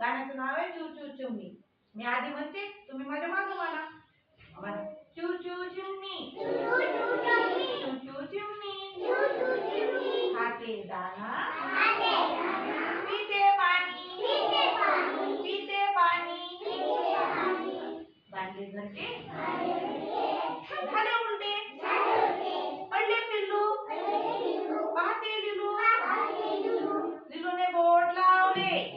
गाण्याचं नाव आहे चिव चिव चिमणी. मी आधी म्हणते, तुम्ही माझ्या मागं म्हणा. बरं. चिव चिव चिमणी, चिव चिव चिमणी, खाते दाणा, पिते पाणी, पिते पाणी, बांधले घरटे, झाले उलटे, पडले पिल्लू, पाहते लिलू, लिलूने बोट लावले,